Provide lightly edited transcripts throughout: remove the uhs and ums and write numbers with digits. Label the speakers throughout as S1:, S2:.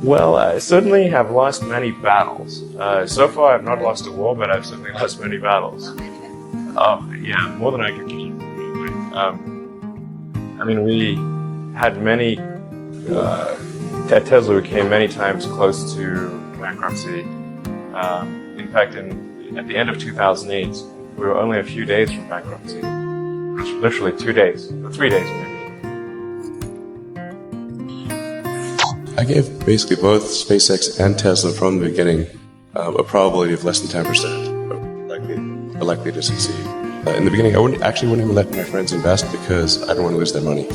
S1: Well, I certainly have lost many battles. So far, I've not lost a war, but I've certainly lost many battles. Oh, yeah, more than I can keep. I mean, we had many, at Tesla, we came many times close to bankruptcy. In fact, at the end of 2008, we were only a few days from bankruptcy. Literally 2 days, or 3 days maybe.
S2: I gave basically both SpaceX and Tesla from the beginning a probability of less than 10% likely to succeed. In the beginning, I wouldn't even let my friends invest because I don't want to lose their money.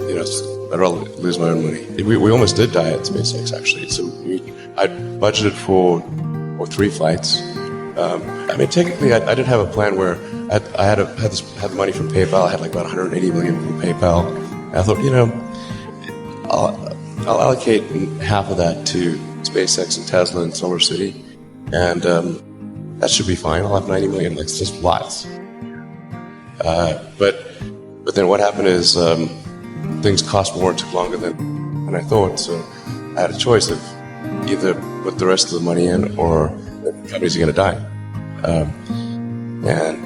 S2: You know, I'd rather lose my own money. We almost did die at SpaceX, actually. So I budgeted for 3 flights. I mean, technically, I did have a plan where I had the money from PayPal. I had like about 180 million from PayPal. And I thought, you know, I'll allocate half of that to SpaceX and Tesla and Solar City, and that should be fine. I'll have 90 million. That's just lots. But then what happened is things cost more and took longer than I thought. So I had a choice of either put the rest of the money in or the companies are going to die. And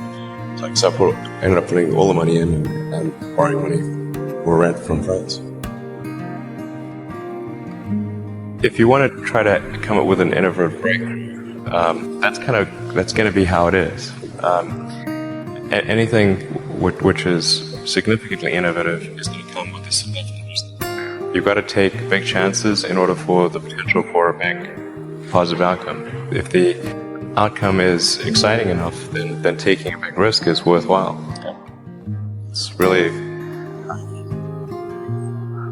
S2: so I ended up putting all the money in and borrowing money for rent from friends.
S1: If you want to try to come up with an innovative breakthrough, that's going to be how it is. Anything which is significantly innovative is going to come with a significant risk. You've got to take big chances in order for the potential for a big positive outcome. If the outcome is exciting enough, then taking a big risk is worthwhile. It's really,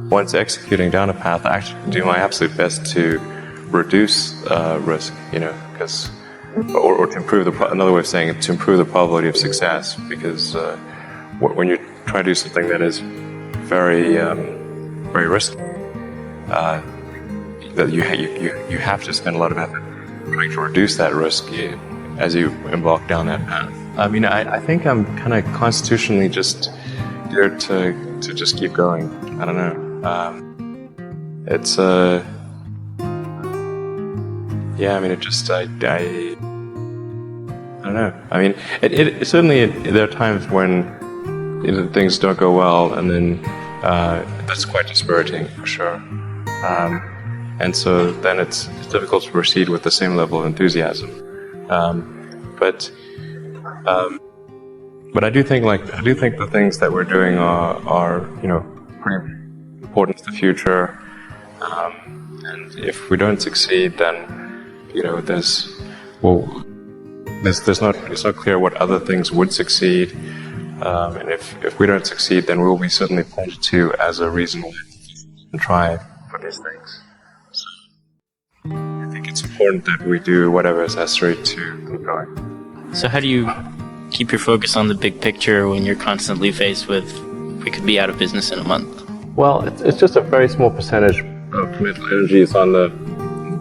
S1: once executing down a path, I actually do my absolute best to reduce risk, you know, because, or to improve another way of saying it, to improve the probability of success, because when you try to do something that is very, very risky, that you have to spend a lot of effort trying to reduce that risk as you embark down that path. I mean, I think I'm kind of constitutionally just geared to just keep going. I don't know. It's yeah. I mean, it just I don't know. I mean, it certainly there are times when things don't go well, and then that's quite dispiriting for sure. And so then it's difficult to proceed with the same level of enthusiasm. But I do think the things that we're doing are you know, pretty important to the future. And if we don't succeed, then you know it's not clear what other things would succeed. And if we don't succeed, then we'll be certainly pointed to as a reason to try for these things. I think it's important that we do whatever is necessary to keep going.
S3: So how do you keep your focus on the big picture when you're constantly faced with, we could be out of business in a month?
S1: Well, it's just a very small percentage of mental energy is on the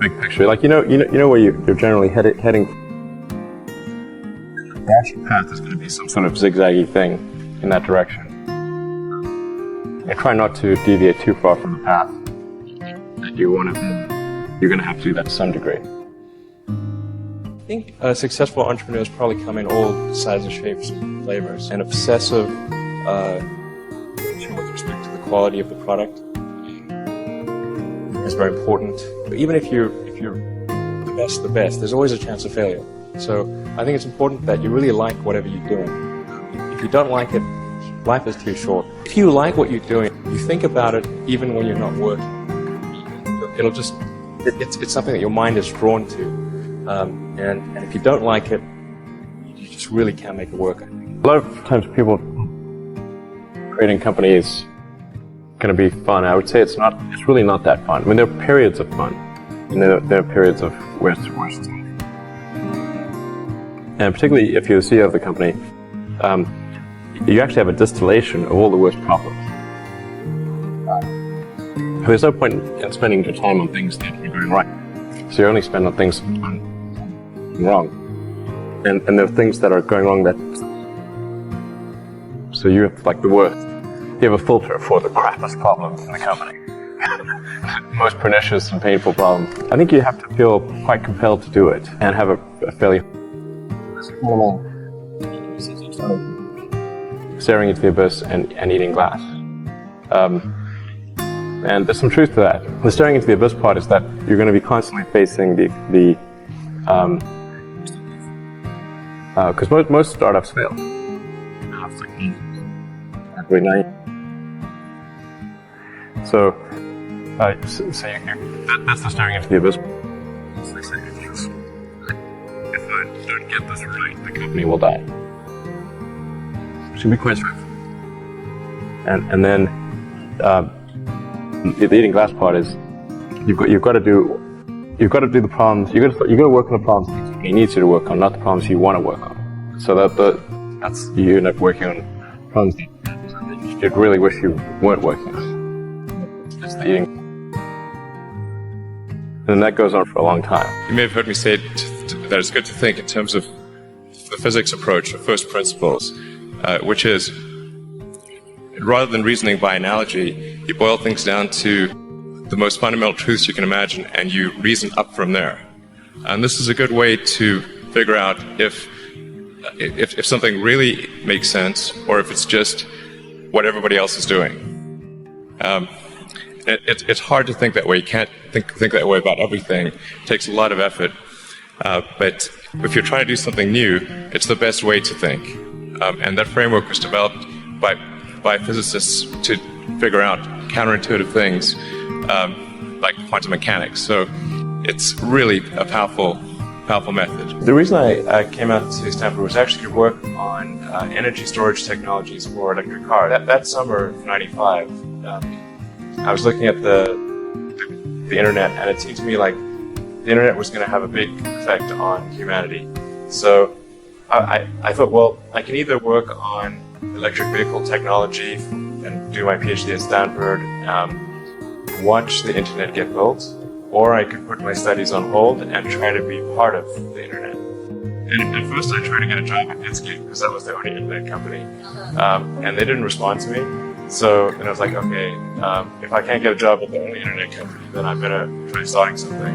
S1: big picture. Like you know where you're generally heading. The actual path is going to be some sort of zigzaggy thing in that direction. And try not to deviate too far from the path that you want to. You're going to have to do that to some degree. I think successful entrepreneurs probably come in all sizes, shapes, and flavors. And obsessive with respect to the quality of the product is very important. Even if you're the best, there's always a chance of failure. So I think it's important that you really like whatever you're doing. If you don't like it, life is too short. If you like what you're doing, you think about it even when you're not working. It's something that your mind is drawn to. And if you don't like it, you just really can't make it work. A lot of times people creating companies going to be fun. I would say it's really not that fun. I mean, there are periods of fun, and there are periods of worst. And particularly if you're the CEO of the company, you actually have a distillation of all the worst problems. There's no point in spending your time on things that are going right. So you only spend on things going wrong. And there are things that are going wrong that... So you have like the worst. You have a filter for the crappiest problems in the company. most pernicious and painful problem. I think you have to feel quite compelled to do it and have a fairly formal staring into the abyss and eating glass. And there's some truth to that. The staring into the abyss part is that you're going to be constantly facing because most startups fail. Every night. So that's the staring into the abyss. If I don't get this right, the company will die. It should be quite straightforward. And then the eating glass part is you've got to do the problems. You've got to work on the problems the company needs you to work on, not the problems you want to work on. So that's you end up working on problems you'd really wish you weren't working on. It's the eating. And that goes on for a long time.
S2: You may have heard me say that it's good to think in terms of the physics approach of first principles, which is, rather than reasoning by analogy, you boil things down to the most fundamental truths you can imagine, and you reason up from there. And this is a good way to figure out if something really makes sense, or if it's just what everybody else is doing. It's hard to think that way. You can't think that way about everything. It takes a lot of effort. But if you're trying to do something new, it's the best way to think. And that framework was developed by physicists to figure out counterintuitive things like quantum mechanics. So it's really a powerful method. The reason I came out to Stanford was actually to work on energy storage technologies for electric cars. That summer of '95, I was looking at the internet, and it seemed to me like the internet was going to have a big effect on humanity. So I thought, well, I can either work on electric vehicle technology and do my PhD at Stanford, watch the internet get built, or I could put my studies on hold and try to be part of the internet. And at first I tried to get a job at Netscape because that was the only internet company, and they didn't respond to me. So then I was like, okay, if I can't get a job at the only internet company, then I'm gonna try starting something.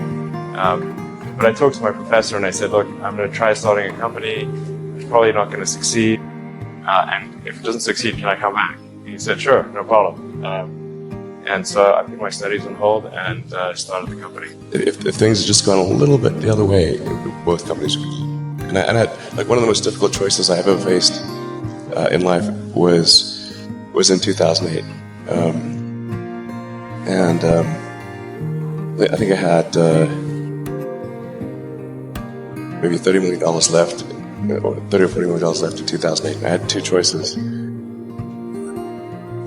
S2: But I talked to my professor and I said, look, I'm gonna try starting a company. It's probably not gonna succeed, and if it doesn't succeed, can I come back? And he said, sure, no problem. And so I put my studies on hold and started the company. If things had just gone a little bit the other way, both companies would. And I like one of the most difficult choices I ever faced in life was in 2008. I think I had maybe $30 million left, or $30 or $40 million left in 2008. I had two choices: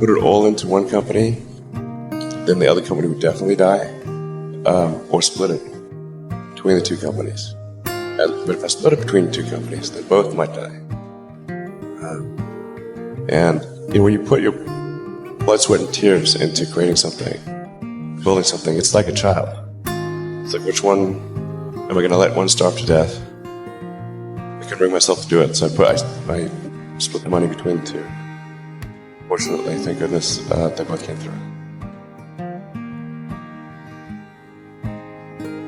S2: put it all into one company, then the other company would definitely die, or split it between the two companies. But if I split it between the two companies, then both might die. And when you put your blood, sweat, and tears into creating something, building something, it's like a child. It's like, which one am I going to let one starve to death? I can bring myself to do it, so I split the money between the two. Fortunately, thank goodness, they both came through.